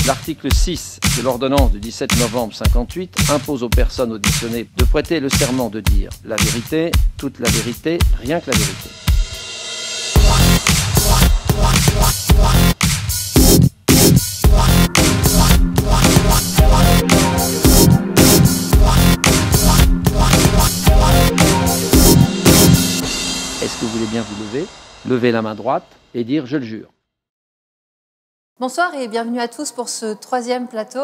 L'article 6 de l'ordonnance du 17 novembre 58 impose aux personnes auditionnées de prêter le serment de dire la vérité, toute la vérité, rien que la vérité. Est-ce que vous voulez bien vous lever, lever la main droite et dire « je le jure ». Bonsoir et bienvenue à tous pour ce troisième plateau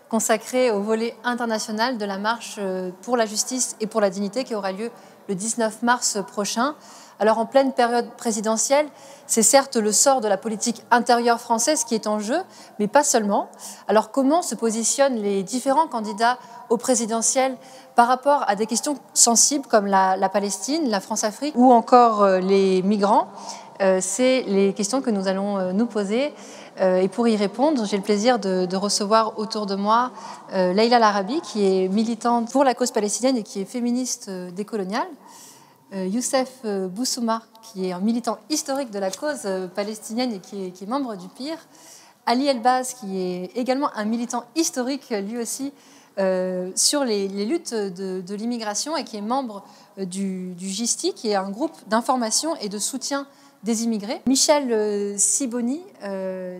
consacré au volet international de la marche pour la justice et pour la dignité qui aura lieu le 19 mars prochain. Alors en pleine période présidentielle, c'est certes le sort de la politique intérieure française qui est en jeu, mais pas seulement. Alors comment se positionnent les différents candidats au présidentiel par rapport à des questions sensibles comme la Palestine, la France-Afrique ou encore les migrants? C'est les questions que nous allons nous poser. Et pour y répondre, j'ai le plaisir de recevoir autour de moi Leïla Larabi, qui est militante pour la cause palestinienne et qui est féministe décoloniale. Youssef Boussouma, qui est un militant historique de la cause palestinienne et qui est membre du PIR. Ali Elbaz, qui est également un militant historique, lui aussi, sur les luttes de l'immigration et qui est membre du GISTI, qui est un groupe d'information et de soutien des immigrés. Michel Sibony,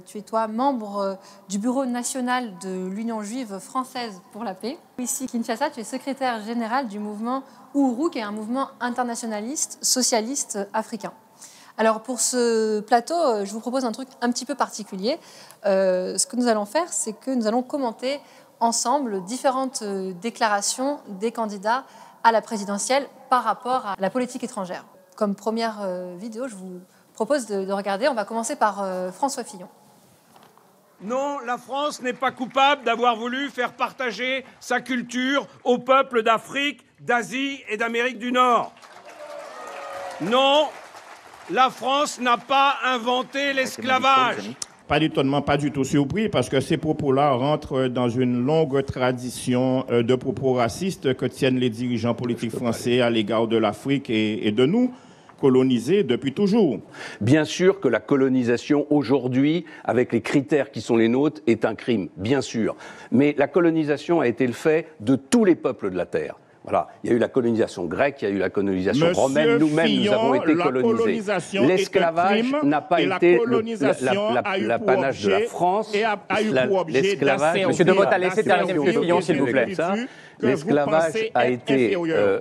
tu es toi membre du bureau national de l'Union juive française pour la paix. Ici, Kinshasa, tu es secrétaire général du mouvement Uhuru, qui est un mouvement internationaliste, socialiste africain. Alors pour ce plateau, je vous propose un truc un petit peu particulier. Ce que nous allons faire, c'est que nous allons commenter ensemble différentes déclarations des candidats à la présidentielle par rapport à la politique étrangère. Comme première vidéo, je vous propose de regarder. On va commencer par François Fillon. Non, la France n'est pas coupable d'avoir voulu faire partager sa culture aux peuples d'Afrique, d'Asie et d'Amérique du Nord. Non, la France n'a pas inventé l'esclavage. Pas d'étonnement, pas du tout surpris, parce que ces propos-là rentrent dans une longue tradition de propos racistes que tiennent les dirigeants politiques français à l'égard de l'Afrique et de nous, colonisés depuis toujours. Bien sûr que la colonisation aujourd'hui, avec les critères qui sont les nôtres, est un crime, bien sûr. Mais la colonisation a été le fait de tous les peuples de la Terre. Voilà. Il y a eu la colonisation grecque, il y a eu la colonisation romaine, nous-mêmes nous avons été colonisés. L'esclavage n'a pas été l'apanage de la France. L'esclavage, Monsieur de Mota, laissez terminer M. Fillon, s'il vous plaît. L'esclavage a été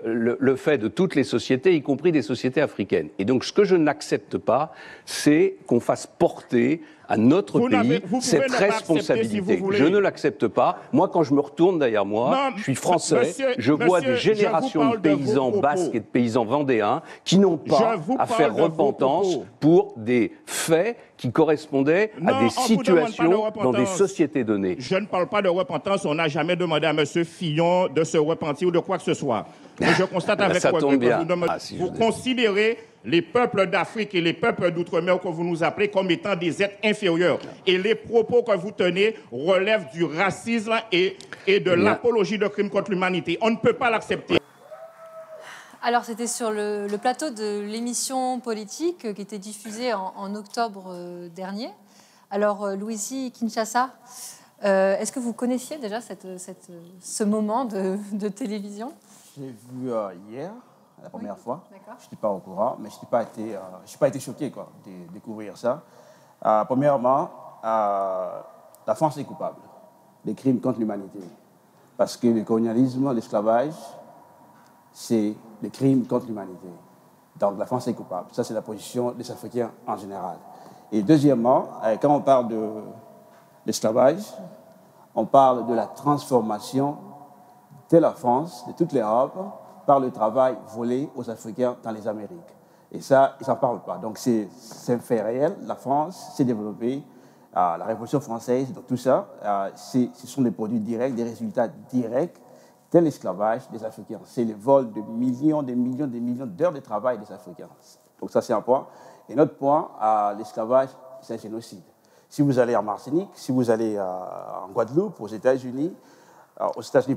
le fait de toutes les sociétés, y compris des sociétés africaines. Et donc ce que je n'accepte pas, c'est qu'on fasse porter à notre pays cette responsabilité. Je ne l'accepte pas. Moi, quand je me retourne derrière moi, je suis français, je vois des générations de paysans basques et de paysans vendéens qui n'ont pas à faire repentance pour des faits qui correspondaient à des situations dans des sociétés données. Je ne parle pas de repentance, on n'a jamais demandé à M. Fillon de se repentir ou de quoi que ce soit. Mais je constate avec ça tombe bien. Vous considérez les peuples d'Afrique et les peuples d'outre-mer que vous nous appelez comme étant des êtres inférieurs. Et les propos que vous tenez relèvent du racisme et de l'apologie de crimes contre l'humanité. On ne peut pas l'accepter. Alors c'était sur le plateau de l'émission politique qui était diffusée en octobre dernier. Alors Louisie Kinshasa, est-ce que vous connaissiez déjà ce moment de télévision? J'ai vu hier, la première fois. Je n'étais pas au courant, mais je n'ai pas été choqué de découvrir ça. Premièrement, la France est coupable des crimes contre l'humanité. Parce que le colonialisme, l'esclavage, c'est des crimes contre l'humanité. Donc la France est coupable. Ça, c'est la position des Africains en général. Et deuxièmement, quand on parle de l'esclavage, on parle de la transformation de la France, de toute l'Europe, par le travail volé aux Africains dans les Amériques. Et ça, ils n'en parlent pas. Donc c'est un fait réel. La France s'est développée, la Révolution française, donc tout ça, ce sont des produits directs, des résultats directs de l'esclavage des Africains. C'est le vol de millions, des millions d'heures de travail des Africains. Donc ça, c'est un point. Et notre point, l'esclavage, c'est un génocide. Si vous allez en Martinique, si vous allez en Guadeloupe, aux États-Unis,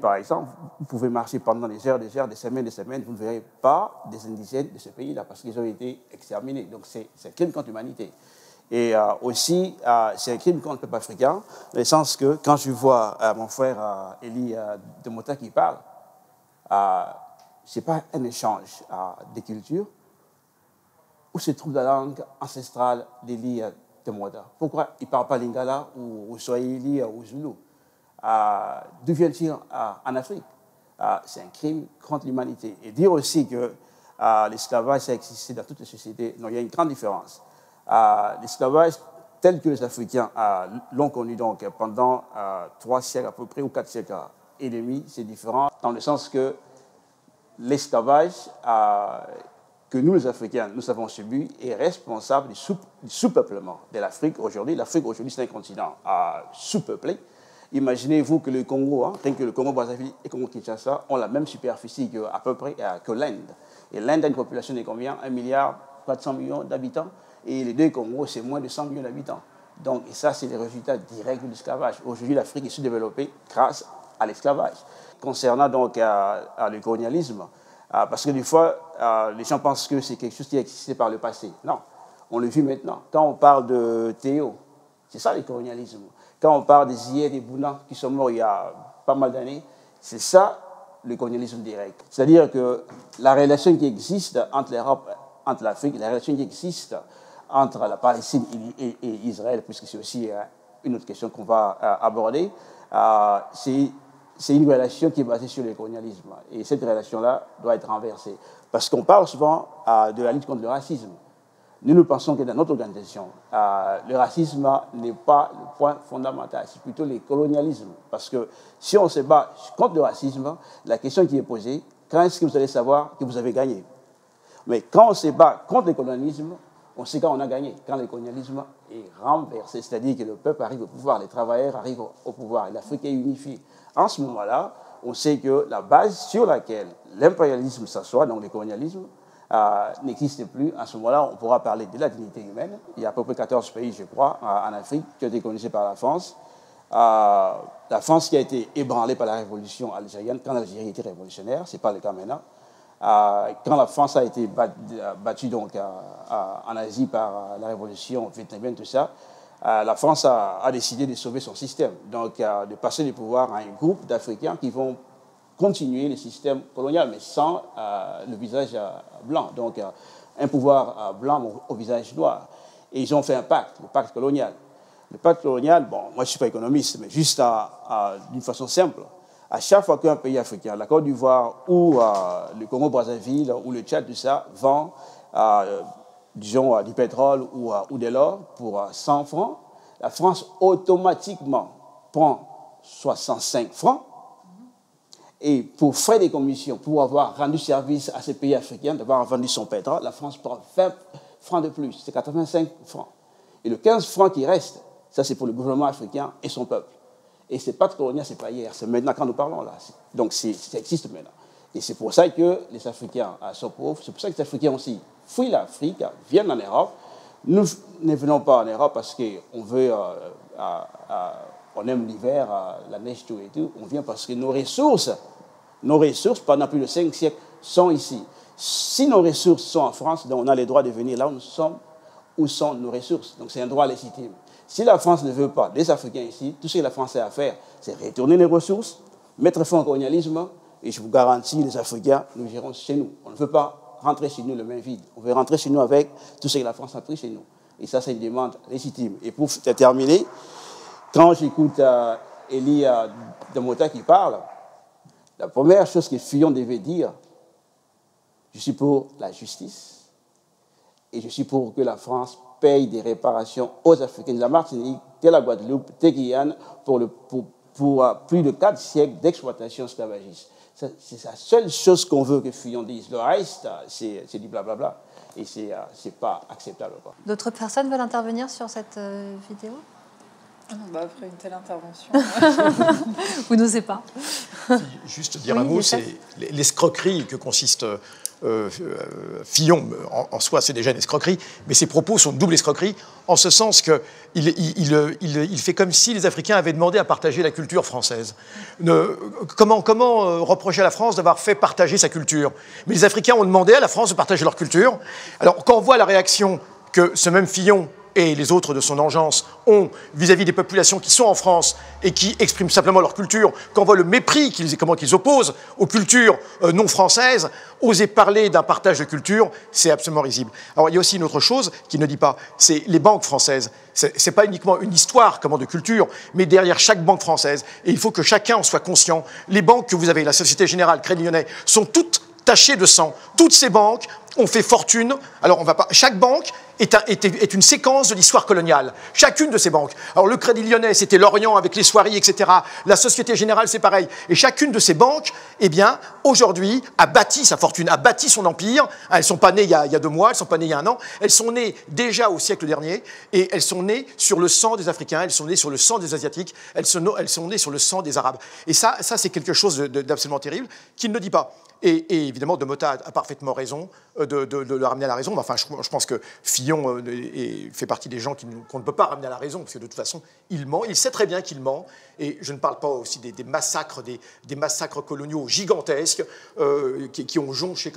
par exemple, vous pouvez marcher pendant des heures, des semaines, vous ne verrez pas des indigènes de ce pays-là parce qu'ils ont été exterminés. Donc c'est un crime contre l'humanité. Et aussi, c'est un crime contre le peuple africain, dans le sens que quand je vois mon frère Elie Demota qui parle, ce n'est pas un échange de culture. Où se trouve la langue ancestrale d'Elie Demota? Pourquoi il ne parle pas lingala ou swahili ou zoulou? D'où vient-il en Afrique? C'est un crime contre l'humanité. Et dire aussi que l'esclavage a existé dans toutes les sociétés, non, il y a une grande différence. L'esclavage tel que les Africains l'ont connu donc, pendant 3 siècles à peu près, ou 4 siècles et demi, c'est différent dans le sens que l'esclavage que nous, les Africains, nous avons subi est responsable du sous-peuplement de l'Afrique aujourd'hui. L'Afrique aujourd'hui, c'est un continent sous-peuplé. Imaginez-vous que le Congo, rien que le Congo-Brazzaville et le Congo-Kinshasa ont la même superficie à peu près que l'Inde. Et l'Inde a une population de combien? 1,4 milliard d'habitants. Et les deux Congos, c'est moins de 100 millions d'habitants. Donc, et ça, c'est les résultats directs de l'esclavage. Aujourd'hui, l'Afrique est sous-développée grâce à l'esclavage. Concernant donc le colonialisme, parce que des fois, les gens pensent que c'est quelque chose qui a existé par le passé. Non, on le vit maintenant. Quand on parle de Théo, c'est ça le colonialisme. Quand on parle des Ier, des Bouna, qui sont morts il y a pas mal d'années, c'est ça le colonialisme direct. C'est-à-dire que la relation qui existe entre l'Europe, entre l'Afrique, la relation qui existe entre la Palestine et Israël, puisque c'est aussi une autre question qu'on va aborder, c'est une relation qui est basée sur le colonialisme. Et cette relation-là doit être renversée. Parce qu'on parle souvent de la lutte contre le racisme. Nous pensons que dans notre organisation, le racisme n'est pas le point fondamental, c'est plutôt le colonialisme. Parce que si on se bat contre le racisme, la question qui est posée, quand est-ce que vous allez savoir que vous avez gagné? Mais quand on se bat contre le colonialisme, on sait quand on a gagné, quand le colonialisme est renversé, c'est-à-dire que le peuple arrive au pouvoir, les travailleurs arrivent au pouvoir, et l'Afrique est unifiée. En ce moment-là, on sait que la base sur laquelle l'impérialisme s'assoit, donc le colonialisme, n'existe plus. À ce moment-là, on pourra parler de la dignité humaine. Il y a à peu près 14 pays, je crois, en Afrique, qui ont été colonisés par la France. La France qui a été ébranlée par la révolution algérienne, quand l'Algérie était révolutionnaire, ce n'est pas le cas maintenant. Quand la France a été battue donc, en Asie par la révolution vietnamienne, tout ça, la France a décidé de sauver son système, donc de passer le pouvoir à un groupe d'Africains qui vont continuer le système colonial, mais sans le visage blanc, donc un pouvoir blanc au visage noir. Et ils ont fait un pacte, le pacte colonial. Le pacte colonial, bon, moi je ne suis pas économiste, mais juste d'une façon simple. À chaque fois qu'un pays africain, la Côte d'Ivoire ou le Congo-Brazzaville ou le Tchad, tout ça, vend, disons, du pétrole ou de l'or pour 100 francs, la France automatiquement prend 65 francs. Et pour frais des commissions, pour avoir rendu service à ces pays africains, d'avoir vendu son pétrole, la France prend 20 francs de plus, c'est 85 francs. Et le 15 francs qui reste, ça c'est pour le gouvernement africain et son peuple. Et ce n'est pas de colonial, ce n'est pas hier, c'est maintenant quand nous parlons là. Donc ça existe maintenant. Et c'est pour ça que les Africains sont pauvres, c'est pour ça que les Africains aussi fuient l'Afrique, viennent en Europe. Nous ne venons pas en Europe parce qu'on veut, on aime l'hiver, la neige, tout et tout. On vient parce que nos ressources, pendant plus de 5 siècles, sont ici. Si nos ressources sont en France, donc on a le droit de venir là où nous sommes, où sont nos ressources. Donc c'est un droit légitime. Si la France ne veut pas des Africains ici, tout ce que la France a à faire, c'est retourner les ressources, mettre fin au colonialisme, et je vous garantis, les Africains, nous irons chez nous. On ne veut pas rentrer chez nous le main vide. On veut rentrer chez nous avec tout ce que la France a pris chez nous. Et ça, c'est une demande légitime. Et pour terminer, quand j'écoute Elie Demota qui parle, la première chose que Fillon devait dire, je suis pour la justice et je suis pour que la France paye des réparations aux Africains de la Martinique, de la Guadeloupe, de Guyane, pour plus de 4 siècles d'exploitation esclavagiste. C'est la seule chose qu'on veut que Fillon dise. Le reste, c'est du blablabla. Et ce n'est pas acceptable. D'autres personnes veulent intervenir sur cette vidéo? Après une telle intervention... Vous n'osez pas. Juste dire un mot, c'est l'escroquerie que consiste Fillon. En soi, c'est déjà une escroquerie, mais ses propos sont une double escroquerie, en ce sens qu'il fait comme si les Africains avaient demandé à partager la culture française. Comment reprocher à la France d'avoir fait partager sa culture? Mais les Africains ont demandé à la France de partager leur culture. Alors, quand on voit la réaction que ce même Fillon et les autres de son engeance ont vis-à-vis des populations qui sont en France et qui expriment simplement leur culture, qu'on voit le mépris qu'ils opposent aux cultures non françaises, oser parler d'un partage de culture, c'est absolument risible. Alors il y a aussi une autre chose qu'il ne dit pas, c'est les banques françaises. C'est pas uniquement une histoire de culture, mais derrière chaque banque française, et il faut que chacun en soit conscient, les banques que vous avez, la Société Générale, Crédit Lyonnais, sont toutes tachées de sang. Toutes ces banques ont fait fortune. Alors, chaque banque est une séquence de l'histoire coloniale. Chacune de ces banques. Alors, le Crédit Lyonnais, c'était l'Orient avec les soieries, etc. La Société Générale, c'est pareil. Et chacune de ces banques, eh bien, aujourd'hui, a bâti sa fortune, a bâti son empire. Elles ne sont pas nées il y a 2 mois, elles ne sont pas nées il y a 1 an. Elles sont nées déjà au siècle dernier, et elles sont nées sur le sang des Africains, elles sont nées sur le sang des Asiatiques, elles sont nées sur le sang des Arabes. Et ça c'est quelque chose d'absolument terrible, qu'il ne dit pas. Et évidemment, de Mota a parfaitement raison de le ramener à la raison. Enfin, je pense que Fillon fait partie des gens qu'on ne peut pas ramener à la raison, parce que de toute façon, il ment. Il sait très bien qu'il ment. Et je ne parle pas aussi des massacres, des massacres coloniaux gigantesques qui ont jonché,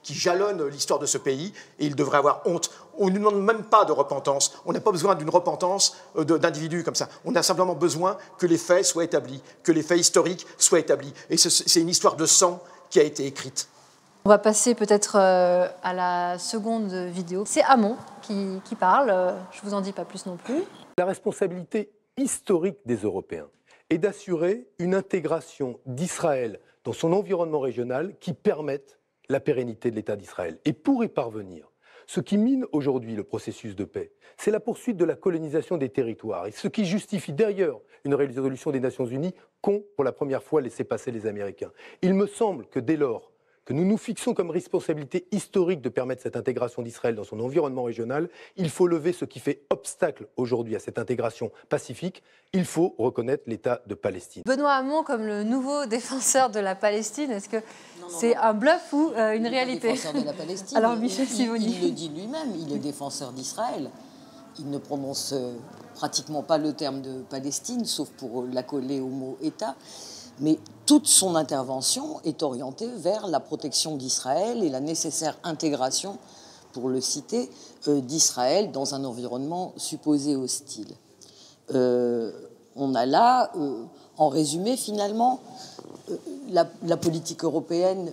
qui jalonnent l'histoire de ce pays. Et il devrait avoir honte. On ne demande même pas de repentance. On n'a pas besoin d'une repentance d'individus comme ça. On a simplement besoin que les faits soient établis, que les faits historiques soient établis. Et c'est une histoire de sang qui a été écrite. On va passer peut-être à la seconde vidéo. C'est Hamon qui parle, je ne vous en dis pas plus non plus. La responsabilité historique des Européens est d'assurer une intégration d'Israël dans son environnement régional qui permette la pérennité de l'État d'Israël. Et pour y parvenir, ce qui mine aujourd'hui le processus de paix, c'est la poursuite de la colonisation des territoires. Et ce qui justifie d'ailleurs une résolution des Nations Unies qu'ont pour la première fois laissé passer les Américains. Il me semble que dès lors que nous nous fixons comme responsabilité historique de permettre cette intégration d'Israël dans son environnement régional, il faut lever ce qui fait obstacle aujourd'hui à cette intégration pacifique. Il faut reconnaître l'État de Palestine. Benoît Hamon comme le nouveau défenseur de la Palestine, est-ce que c'est un bluff ou une réalité? Défenseur de la Palestine. Alors Michel Sivoni. Il le dit lui-même, il est défenseur d'Israël. Il ne prononce pratiquement pas le terme de Palestine, sauf pour l'accoler au mot État. Mais toute son intervention est orientée vers la protection d'Israël et la nécessaire intégration, pour le citer, d'Israël dans un environnement supposé hostile. On a là, en résumé, finalement, la politique européenne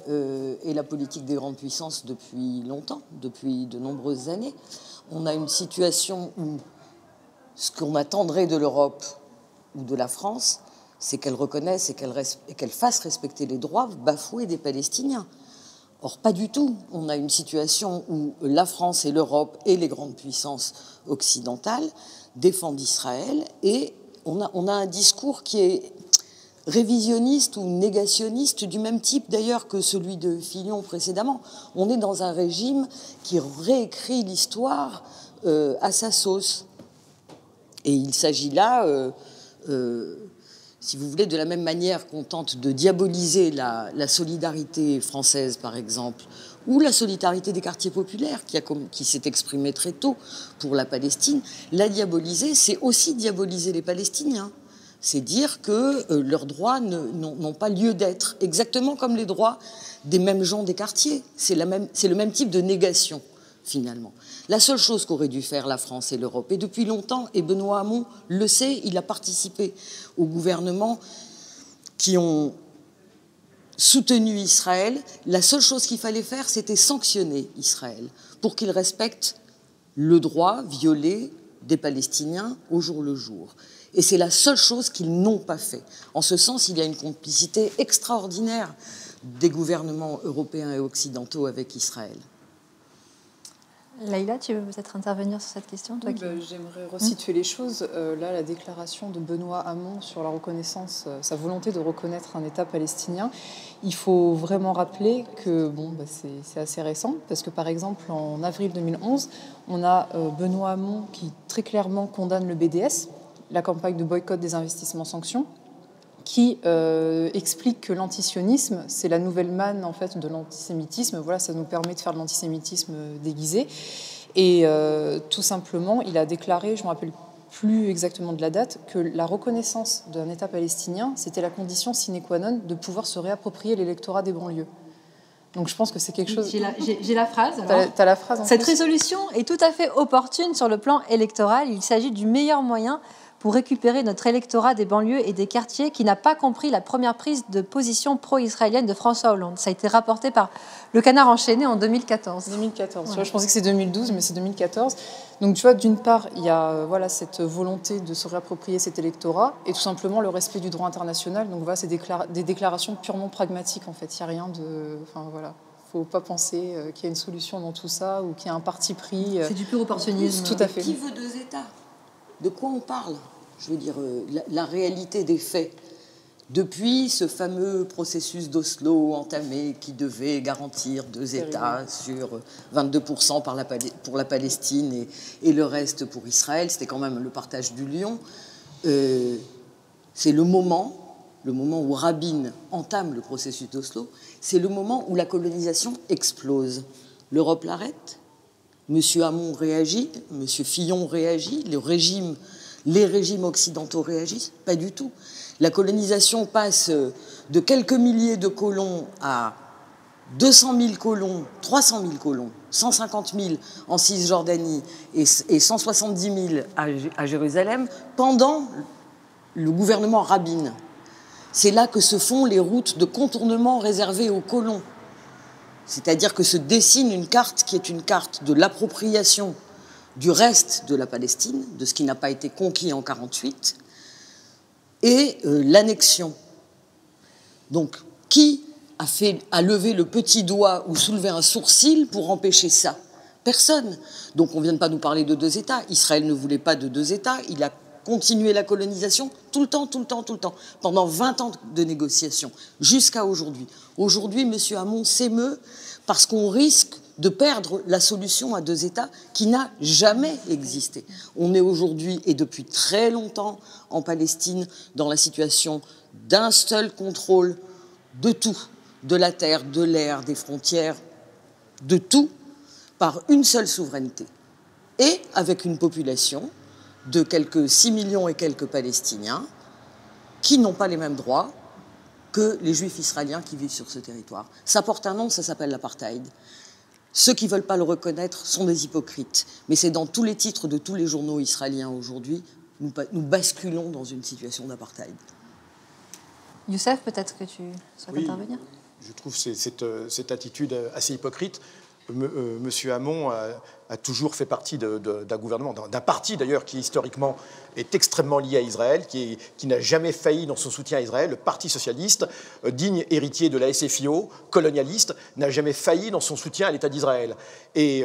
et la politique des grandes puissances depuis longtemps, depuis de nombreuses années. On a une situation où ce qu'on attendrait de l'Europe ou de la France, c'est qu'elle reconnaisse et qu'elle fasse respecter les droits bafoués des Palestiniens. Or, pas du tout. On a une situation où la France et l'Europe et les grandes puissances occidentales défendent Israël et on a un discours qui est révisionniste ou négationniste, du même type d'ailleurs que celui de Fillon précédemment. On est dans un régime qui réécrit l'histoire à sa sauce. Et il s'agit là, si vous voulez, de la même manière qu'on tente de diaboliser la solidarité française, par exemple, ou la solidarité des quartiers populaires, qui s'est exprimée très tôt pour la Palestine, la diaboliser, c'est aussi diaboliser les Palestiniens. C'est dire que leurs droits n'ont pas lieu d'être, exactement comme les droits des mêmes gens des quartiers. C'est le même type de négation, finalement. La seule chose qu'auraient dû faire la France et l'Europe, et depuis longtemps, et Benoît Hamon le sait, il a participé au gouvernement qui ont soutenu Israël, la seule chose qu'il fallait faire, c'était sanctionner Israël pour qu'il respecte le droit violé des Palestiniens au jour le jour. Et c'est la seule chose qu'ils n'ont pas fait. En ce sens, il y a une complicité extraordinaire des gouvernements européens et occidentaux avec Israël. Laïla, tu veux peut-être intervenir sur cette question, toi qui... J'aimerais resituer les choses. Là, la déclaration de Benoît Hamon sur la reconnaissance, sa volonté de reconnaître un État palestinien, il faut vraiment rappeler que c'est assez récent, parce que par exemple, en avril 2011, on a Benoît Hamon qui très clairement condamne le BDS, la campagne de boycott des investissements sanctions, qui explique que l'antisionisme, c'est la nouvelle manne en fait de l'antisémitisme. Voilà, ça nous permet de faire de l'antisémitisme déguisé. Et tout simplement, il a déclaré, je ne me rappelle plus exactement de la date, que la reconnaissance d'un État palestinien, c'était la condition sine qua non de pouvoir se réapproprier l'électorat des banlieues. Donc je pense que c'est quelque chose... J'ai la phrase. Tu as la phrase en Cette plus. résolution est tout à fait opportune sur le plan électoral. Il s'agit du meilleur moyen pour récupérer notre électorat des banlieues et des quartiers qui n'a pas compris la première prise de position pro-israélienne de François Hollande. Ça a été rapporté par Le Canard enchaîné en 2014. 2014. Ouais. Tu vois, je pensais que c'est 2012, mais c'est 2014. Donc tu vois, d'une part, il y a cette volonté de se réapproprier cet électorat et tout simplement le respect du droit international. Donc voilà, c'est des déclarations purement pragmatiques en fait. Il n'y a rien de... Enfin voilà. Il ne faut pas penser qu'il y a une solution dans tout ça ou qu'il y a un parti pris. C'est du pur opportunisme. Tout à fait. Qui veut 2 États? De quoi on parle? Je veux dire, la réalité des faits. Depuis ce fameux processus d'Oslo entamé qui devait garantir 2 États sur 22% pour la Palestine et le reste pour Israël, c'était quand même le partage du lion. C'est le moment où Rabin entame le processus d'Oslo, c'est le moment où la colonisation explose. L'Europe l'arrête, M. Hamon réagit, M. Fillon réagit, les régimes occidentaux réagissent? Pas du tout. La colonisation passe de quelques milliers de colons à 200 000 colons, 300 000 colons, 150 000 en Cisjordanie et 170 000 à Jérusalem pendant le gouvernement Rabin. C'est là que se font les routes de contournement réservées aux colons. C'est-à-dire que se dessine une carte qui est une carte de l'appropriation du reste de la Palestine, de ce qui n'a pas été conquis en 1948, et l'annexion. Donc, qui a levé le petit doigt ou soulevé un sourcil pour empêcher ça? Personne. Donc, on ne vient pas nous parler de 2 États. Israël ne voulait pas de 2 États. Il a continué la colonisation tout le temps, pendant 20 ans de négociations, jusqu'à aujourd'hui. Aujourd'hui, M. Hamon s'émeut parce qu'on risque de perdre la solution à 2 États qui n'a jamais existé. On est aujourd'hui, et depuis très longtemps, en Palestine, dans la situation d'un seul contrôle de tout, de la terre, de l'air, des frontières, de tout, par une seule souveraineté. Et avec une population de quelques 6 millions et quelques Palestiniens qui n'ont pas les mêmes droits que les Juifs israéliens qui vivent sur ce territoire. Ça porte un nom, ça s'appelle l'apartheid. Ceux qui ne veulent pas le reconnaître sont des hypocrites. Mais c'est dans tous les titres de tous les journaux israéliens aujourd'hui, nous basculons dans une situation d'apartheid. Youssef, peut-être que tu souhaites intervenir? Je trouve cette attitude assez hypocrite. Monsieur Hamon a toujours fait partie d'un gouvernement, d'un parti d'ailleurs qui historiquement est extrêmement lié à Israël, qui n'a jamais failli dans son soutien à Israël. Le Parti socialiste, digne héritier de la SFIO, colonialiste, n'a jamais failli dans son soutien à l'État d'Israël. Et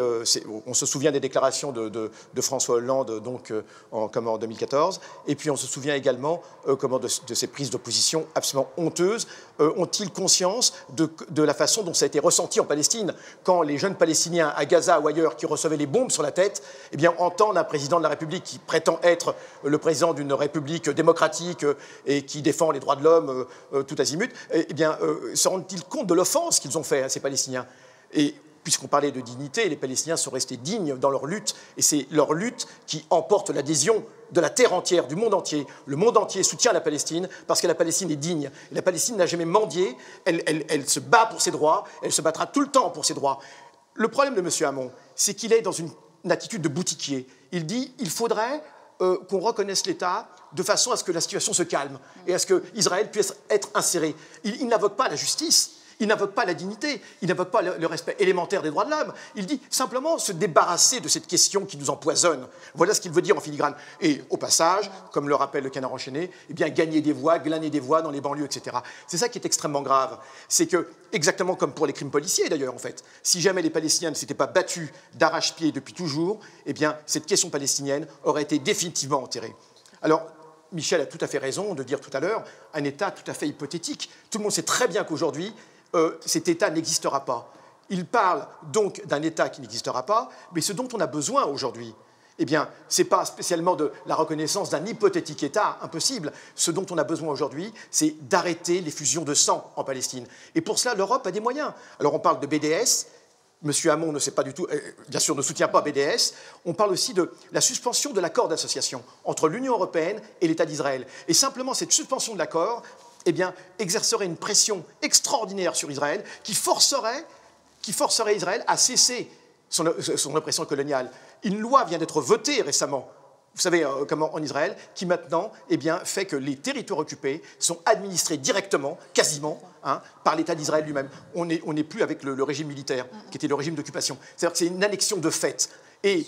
on se souvient des déclarations de François Hollande donc, en 2014, et puis on se souvient également de ces prises d'opposition absolument honteuses. Ont-ils conscience de la façon dont ça a été ressenti en Palestine quand les jeunes Palestiniens à Gaza ou ailleurs qui recevaient les bombes sur la tête, eh bien, entendent un président de la République qui prétend être le président d'une République démocratique et qui défend les droits de l'homme tout azimut, eh bien, se rendent-ils compte de l'offense qu'ils ont fait à ces Palestiniens? Et puisqu'on parlait de dignité, les Palestiniens sont restés dignes dans leur lutte, et c'est leur lutte qui emporte l'adhésion de la terre entière, du monde entier. Le monde entier soutient la Palestine parce que la Palestine est digne. Et la Palestine n'a jamais mendié, elle se bat pour ses droits, elle se battra tout le temps pour ses droits. Le problème de M. Hamon, c'est qu'il est dans une attitude de boutiquier. Il dit qu'il faudrait qu'on reconnaisse l'État de façon à ce que la situation se calme et à ce qu'Israël puisse être inséré. Il n'invoque pas la justice, il n'invoque pas la dignité, il n'invoque pas le respect élémentaire des droits de l'homme. Il dit simplement se débarrasser de cette question qui nous empoisonne. Voilà ce qu'il veut dire en filigrane. Et au passage, comme le rappelle le Canard enchaîné, eh bien, gagner des voix, glaner des voix dans les banlieues, etc. C'est ça qui est extrêmement grave. C'est que, exactement comme pour les crimes policiers d'ailleurs, en fait, si jamais les Palestiniens ne s'étaient pas battus d'arrache-pied depuis toujours, eh bien, cette question palestinienne aurait été définitivement enterrée. Alors, Michel a tout à fait raison de dire tout à l'heure un État tout à fait hypothétique. Tout le monde sait très bien qu'aujourd'hui, cet État n'existera pas. Il parle donc d'un État qui n'existera pas, mais ce dont on a besoin aujourd'hui, eh bien, ce n'est pas spécialement de la reconnaissance d'un hypothétique État impossible. Ce dont on a besoin aujourd'hui, c'est d'arrêter les fusions de sang en Palestine. Et pour cela, l'Europe a des moyens. Alors, on parle de BDS. M. Hamon ne sait pas du tout, bien sûr, ne soutient pas BDS. On parle aussi de la suspension de l'accord d'association entre l'Union européenne et l'État d'Israël. Et simplement, cette suspension de l'accord, eh bien, exercerait une pression extraordinaire sur Israël qui forcerait qui forcerait Israël à cesser son oppression coloniale. Une loi vient d'être votée récemment, vous savez comment en Israël, qui maintenant fait que les territoires occupés sont administrés directement, quasiment, par l'État d'Israël lui-même. On n'est plus avec le régime militaire, qui était le régime d'occupation. C'est-à-dire que c'est une annexion de fait. Et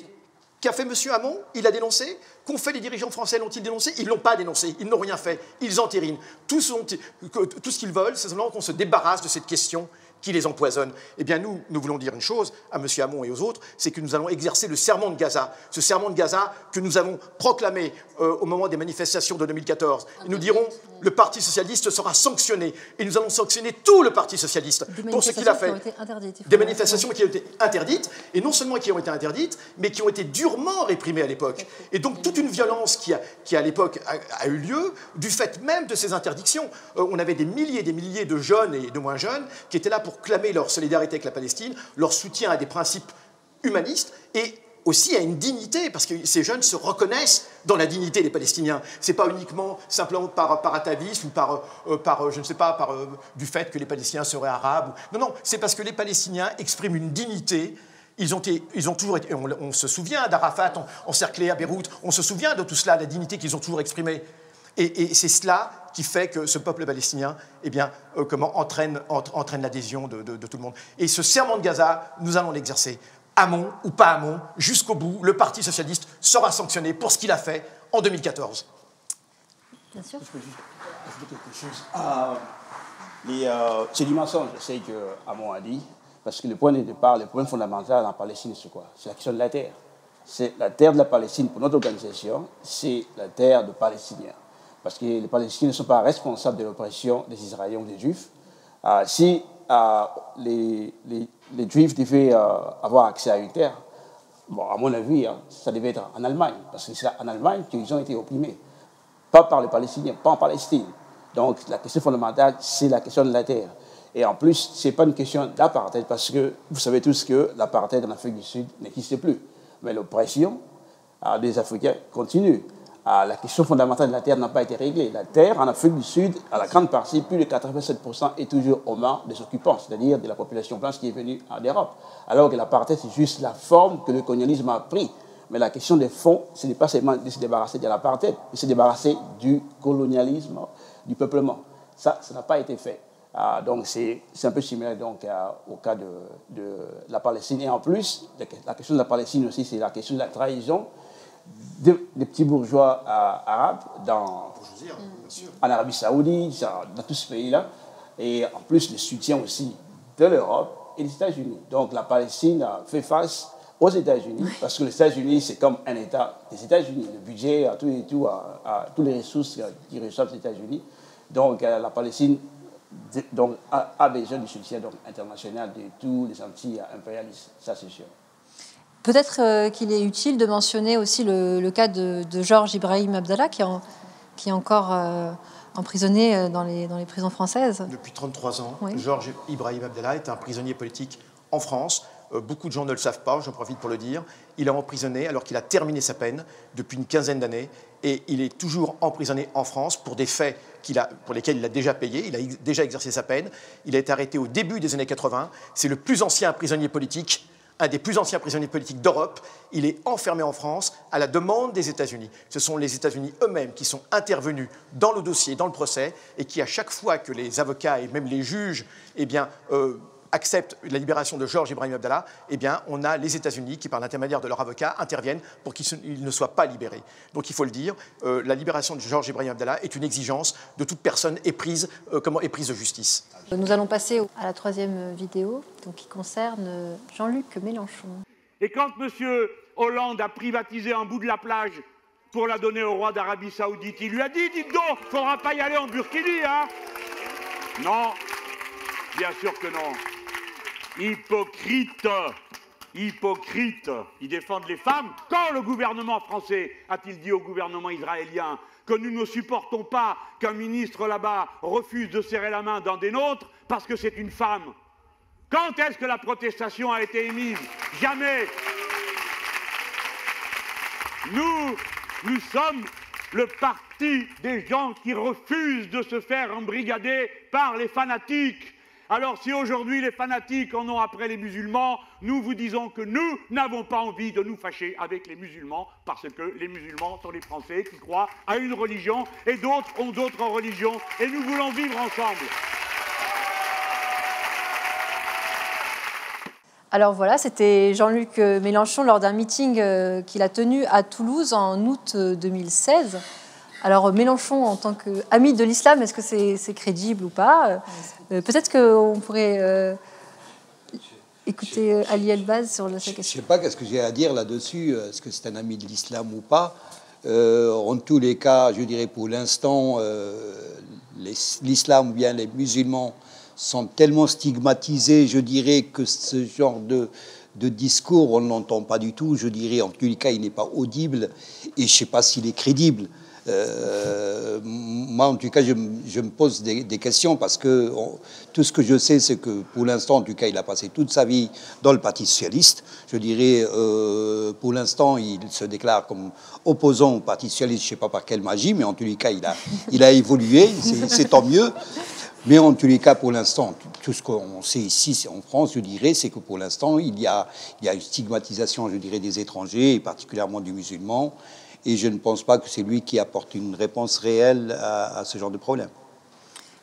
qu'a fait M. Hamon? Il a dénoncé. Qu'ont fait les dirigeants français? L'ont-ils dénoncé? Ils ne l'ont pas dénoncé. Ils n'ont rien fait. Ils entérinent. Tout ce qu'ils veulent, c'est simplement qu'on se débarrasse de cette question qui les empoisonne. Eh bien, nous voulons dire une chose à M. Hamon et aux autres, c'est que nous allons exercer le serment de Gaza. Ce serment de Gaza que nous avons proclamé au moment des manifestations de 2014. Et nous dirons, le Parti socialiste sera sanctionné. Et nous allons sanctionner tout le Parti socialiste pour ce qu'il a fait. Des manifestations qui ont été interdites, et non seulement qui ont été interdites, mais qui ont été durement réprimées à l'époque. Et donc, toute une violence qui à l'époque a eu lieu, du fait même de ces interdictions. On avait des milliers de jeunes et de moins jeunes qui étaient là pour clamer leur solidarité avec la Palestine, leur soutien à des principes humanistes et aussi à une dignité, parce que ces jeunes se reconnaissent dans la dignité des Palestiniens. Ce n'est pas uniquement simplement par atavisme ou je ne sais pas, du fait que les Palestiniens seraient arabes. Non, c'est parce que les Palestiniens expriment une dignité. Ils ont toujours été, on se souvient d'Arafat encerclé à Beyrouth, on se souvient de tout cela, la dignité qu'ils ont toujours exprimée. Et c'est cela qui fait que ce peuple palestinien entraîne l'adhésion de tout le monde. Et ce serment de Gaza, nous allons l'exercer. Hamon ou pas Hamon, jusqu'au bout, le Parti socialiste sera sanctionné pour ce qu'il a fait en 2014. Bien sûr. Je peux juste ajouter quelque chose. C'est du mensonge, je sais que Hamon a dit, parce que le point de départ, le point fondamental en Palestine, c'est quoi? C'est la question de la terre. C'est la terre de la Palestine, pour notre organisation, c'est la terre de Palestiniens. Parce que les Palestiniens ne sont pas responsables de l'oppression des Israéliens ou des Juifs. Si les Juifs devaient avoir accès à une terre, bon, à mon avis, ça devait être en Allemagne, parce que c'est en Allemagne qu'ils ont été opprimés. Pas par les Palestiniens, pas en Palestine. Donc la question fondamentale, c'est la question de la terre. Et en plus, ce n'est pas une question d'apartheid, parce que vous savez tous que l'apartheid en Afrique du Sud n'existe plus. Mais l'oppression des Africains continue. La question fondamentale de la terre n'a pas été réglée. La terre, en Afrique du Sud, à la grande partie, plus de 87% est toujours aux mains des occupants, c'est-à-dire de la population blanche qui est venue d'Europe. Alors que l'apartheid, c'est juste la forme que le colonialisme a pris. Mais la question des fonds, ce n'est pas seulement de se débarrasser de l'apartheid, mais se débarrasser du colonialisme, du peuplement. Ça n'a pas été fait. Donc c'est un peu similaire donc, au cas de la Palestine. Et en plus, la question de la Palestine aussi, c'est la question de la trahison des petits bourgeois arabes en Arabie Saoudite, dans tout ce pays-là, et en plus le soutien aussi de l'Europe et des États-Unis. Donc la Palestine fait face aux États-Unis, parce que les États-Unis, c'est comme un État des États-Unis, le budget, toutes les ressources qui reçoivent les États-Unis. Donc la Palestine a besoin du soutien international de tous les anti-impérialistes, ça c'est sûr. Peut-être qu'il est utile de mentionner aussi le cas de Georges Ibrahim Abdallah, qui est encore emprisonné dans les prisons françaises. Depuis 33 ans, oui. Georges Ibrahim Abdallah est un prisonnier politique en France. Beaucoup de gens ne le savent pas, j'en profite pour le dire. Il est emprisonné alors qu'il a terminé sa peine depuis une quinzaine d'années et il est toujours emprisonné en France pour des faits pour lesquels il a déjà payé, il a déjà exercé sa peine. Il a été arrêté au début des années 80. C'est le plus ancien prisonnier politique, un des plus anciens prisonniers politiques d'Europe. Il est enfermé en France à la demande des États-Unis. Ce sont les États-Unis eux-mêmes qui sont intervenus dans le dossier, dans le procès, et qui, à chaque fois que les avocats et même les juges acceptent la libération de Georges Ibrahim Abdallah, on a les États-Unis qui, par l'intermédiaire de leurs avocats, interviennent pour qu'il ne soit pas libéré. Donc il faut le dire, la libération de Georges Ibrahim Abdallah est une exigence de toute personne éprise de justice. Nous allons passer à la troisième vidéo, qui concerne Jean-Luc Mélenchon. Et quand M. Hollande a privatisé un bout de la plage pour la donner au roi d'Arabie Saoudite, il lui a dit, dites donc, il ne faudra pas y aller en burkini, hein? Non, bien sûr que non. Hypocrite, hypocrite. Ils défendent les femmes. Quand le gouvernement français a-t-il dit au gouvernement israélien que nous ne supportons pas qu'un ministre là-bas refuse de serrer la main d'un des nôtres parce que c'est une femme? Quand est-ce que la protestation a été émise? Jamais. Nous sommes le parti des gens qui refusent de se faire embrigader par les fanatiques. Alors si aujourd'hui les fanatiques en ont après les musulmans, nous vous disons que nous n'avons pas envie de nous fâcher avec les musulmans, parce que les musulmans sont les Français qui croient à une religion et d'autres ont d'autres religions, et nous voulons vivre ensemble. Alors voilà, c'était Jean-Luc Mélenchon lors d'un meeting qu'il a tenu à Toulouse en août 2016. Alors Mélenchon, en tant qu'ami de l'islam, est-ce que c'est crédible ou pas? Peut-être qu'on pourrait écouter Ali Elbaz sur cette question. Je ne sais pas qu'est-ce que j'ai à dire là-dessus, est-ce que c'est un ami de l'islam ou pas. En tous les cas, je dirais pour l'instant, l'islam ou bien les musulmans sont tellement stigmatisés, je dirais que ce genre de discours, on ne l'entend pas du tout. Je dirais, en tous les cas, il n'est pas audible et je ne sais pas s'il est crédible. Moi, en tout cas, je me pose des questions parce que tout ce que je sais, c'est que pour l'instant, en tout cas, il a passé toute sa vie dans le Parti socialiste. Je dirais, pour l'instant, il se déclare comme opposant au Parti socialiste, je ne sais pas par quelle magie, mais en tous les cas, il a évolué, c'est tant mieux. Mais en tous les cas, pour l'instant, tout ce qu'on sait ici en France, je dirais, c'est que pour l'instant, il y a une stigmatisation, je dirais, des étrangers, et particulièrement du musulman. Et je ne pense pas que c'est lui qui apporte une réponse réelle à ce genre de problème.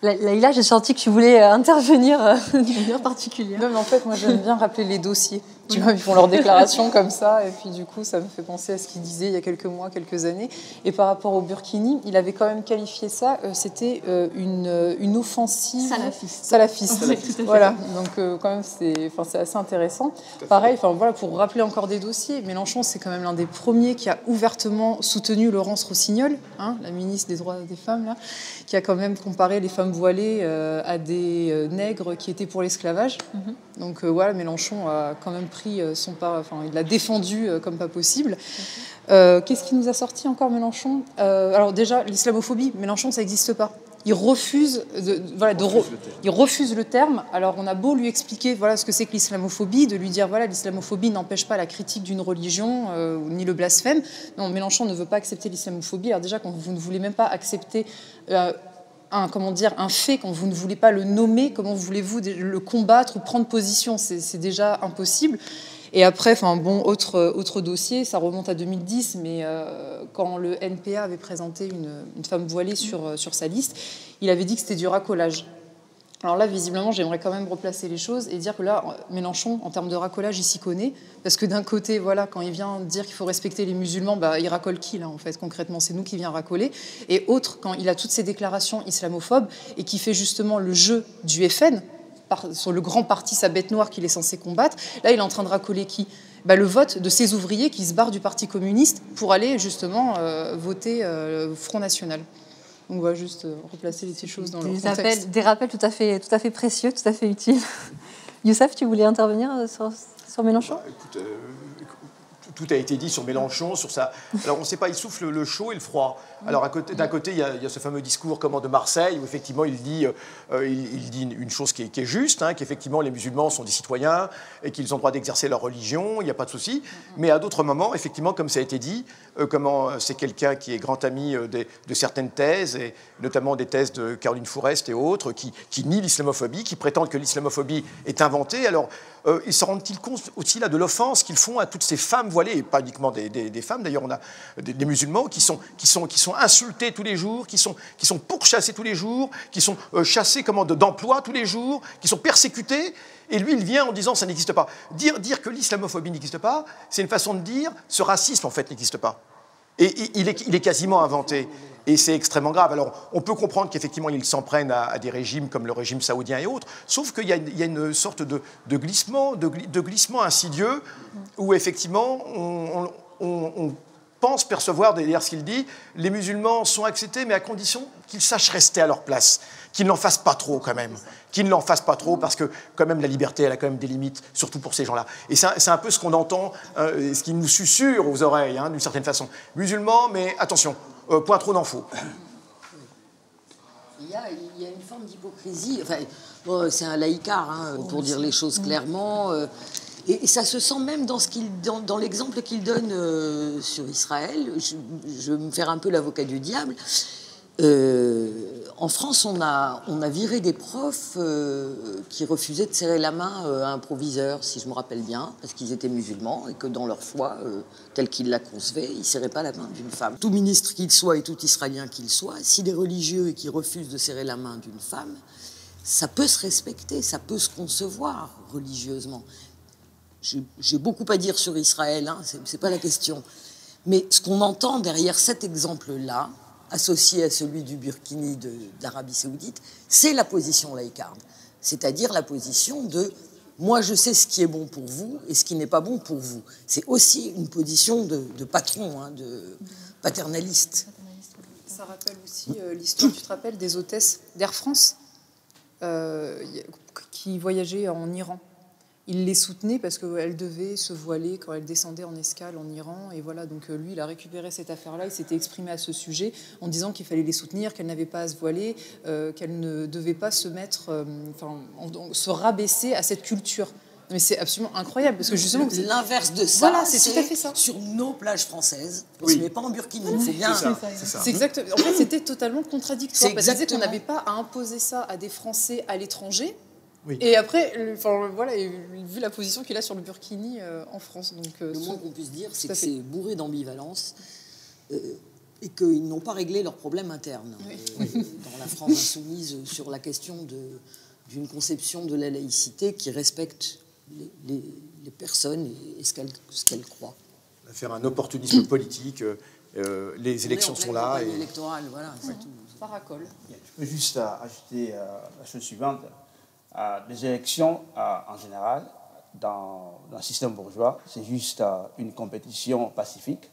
Laïla, j'ai senti que tu voulais intervenir d'une manière particulière. Non, mais en fait, moi, j'aime bien rappeler les dossiers. Tu vois, ils font leurs déclarations comme ça, et puis du coup, ça me fait penser à ce qu'il disait il y a quelques mois, quelques années. Et par rapport au Burkini, il avait quand même qualifié ça, c'était une offensive salafiste. Voilà, donc quand même, c'est assez intéressant. Pareil, voilà, pour rappeler encore des dossiers, Mélenchon, c'est quand même l'un des premiers qui a ouvertement soutenu Laurence Rossignol, hein, la ministre des droits des femmes, là, qui a quand même comparé les femmes voilées à des nègres qui étaient pour l'esclavage. Donc voilà, Mélenchon a quand même pris son pas, il l'a défendu comme pas possible. Qu'est-ce qui nous a sorti encore Mélenchon? Alors déjà, l'islamophobie, Mélenchon, ça n'existe pas. Il refuse, il refuse le terme. Alors on a beau lui expliquer ce que c'est que l'islamophobie, de lui dire l'islamophobie n'empêche pas la critique d'une religion ni le blasphème. Non, Mélenchon ne veut pas accepter l'islamophobie. Alors déjà, quand vous ne voulez même pas accepter un fait, quand vous ne voulez pas le nommer, comment voulez-vous le combattre ou prendre position? C'est déjà impossible. Et après, autre dossier, ça remonte à 2010, mais quand le NPA avait présenté une femme voilée sur sa liste, il avait dit que c'était du racolage. Alors là, visiblement, j'aimerais quand même replacer les choses et dire que là, Mélenchon, en termes de racolage, il s'y connaît. Parce que d'un côté, quand il vient dire qu'il faut respecter les musulmans, il racole qui, là, en fait, concrètement? C'est nous qui vient racoler. Et autre, quand il a toutes ces déclarations islamophobes et qui fait justement le jeu du FN, sur le grand parti, sa bête noire qu'il est censé combattre, là, il est en train de racoler qui? Le vote de ces ouvriers qui se barrent du Parti communiste pour aller, justement, voter Front National. Donc on va juste replacer les choses dans leur contexte. Des rappels tout à fait précieux, tout à fait utiles. Youssef, tu voulais intervenir sur Mélenchon? Écoute, tout a été dit sur Mélenchon, sur ça. Alors on ne sait pas, il souffle le chaud et le froid. Alors d'un côté, il y a ce fameux discours de Marseille, où effectivement il dit une chose qui est juste, qu'effectivement les musulmans sont des citoyens et qu'ils ont le droit d'exercer leur religion, il n'y a pas de souci. Mais à d'autres moments, effectivement, comme ça a été dit, c'est quelqu'un qui est grand ami de certaines thèses, et notamment des thèses de Caroline Fourest et autres, qui nient l'islamophobie, qui prétendent que l'islamophobie est inventée. Alors, ils se rendent-ils compte aussi là de l'offense qu'ils font à toutes ces femmes voilées, et pas uniquement des femmes, d'ailleurs on a des musulmans qui sont insultés tous les jours, qui sont pourchassés tous les jours, qui sont chassés d'emploi tous les jours, qui sont persécutés, et lui il vient en disant ça n'existe pas. Dire que l'islamophobie n'existe pas, c'est une façon de dire ce racisme en fait n'existe pas. Et il est quasiment inventé. Et c'est extrêmement grave. Alors, on peut comprendre qu'effectivement, ils s'en prennent à des régimes comme le régime saoudien et autres, sauf qu'il y a une sorte de glissement insidieux où, effectivement, on pense percevoir, derrière ce qu'il dit, les musulmans sont acceptés, mais à condition qu'ils sachent rester à leur place, qu'ils n'en fassent pas trop, quand même. Qu'ils n'en fassent pas trop, parce que, quand même, la liberté, elle a quand même des limites, surtout pour ces gens-là. Et c'est un peu ce qu'on entend, ce qui nous susurre aux oreilles, d'une certaine façon. Musulmans, mais attention, point trop d'infos. Il y a une forme d'hypocrisie. C'est un laïcard, pour dire les choses clairement. Et ça se sent même dans l'exemple qu'il donne sur Israël. Je vais me faire un peu l'avocat du diable. En France, on a viré des profs qui refusaient de serrer la main à un proviseur, si je me rappelle bien, parce qu'ils étaient musulmans et que dans leur foi, telle qu'ils la concevaient, ils ne serraient pas la main d'une femme. Tout ministre qu'il soit et tout Israélien qu'il soit, s'il est religieux et qu'il refuse de serrer la main d'une femme, ça peut se respecter, ça peut se concevoir religieusement. J'ai beaucoup à dire sur Israël, hein, c'est pas la question. Mais ce qu'on entend derrière cet exemple-là, associé à celui du Burkini d'Arabie Saoudite, c'est la position laïcarde. C'est-à-dire la position de « moi je sais ce qui est bon pour vous et ce qui n'est pas bon pour vous ». C'est aussi une position de patron, hein, de paternaliste. Ça rappelle aussi l'histoire, tu te rappelles, des hôtesses d'Air France qui voyageaient en Iran. Il les soutenait parce qu'elle devait se voiler quand elle descendait en escale en Iran. Et voilà, donc lui, il a récupéré cette affaire-là. Il s'était exprimé à ce sujet en disant qu'il fallait les soutenir, qu'elles n'avaient pas à se voiler, qu'elles ne devaient pas se mettre, se rabaisser à cette culture. Mais c'est absolument incroyable parce que justement, l'inverse de ça, voilà, c'est tout à fait ça. Sur nos plages françaises, on ne se met pas en burkini. C'est bien. C'est exactement. En fait, c'était totalement contradictoire. Parce qu'on n'avait pas à imposer ça à des Français à l'étranger. Oui. Et après, voilà, vu la position qu'il a sur le burkini en France. Donc, le moins qu'on puisse dire, c'est que c'est bourré d'ambivalence et qu'ils n'ont pas réglé leurs problèmes internes dans la France insoumise sur la question d'une conception de la laïcité qui respecte les personnes et ce qu'elles croient. On va faire un opportunisme politique, les élections sont là. Et électorale, voilà, c'est tout. Ça racole. Je peux juste ajouter la chose suivante. Les élections, en général, dans un système bourgeois, c'est juste une compétition pacifique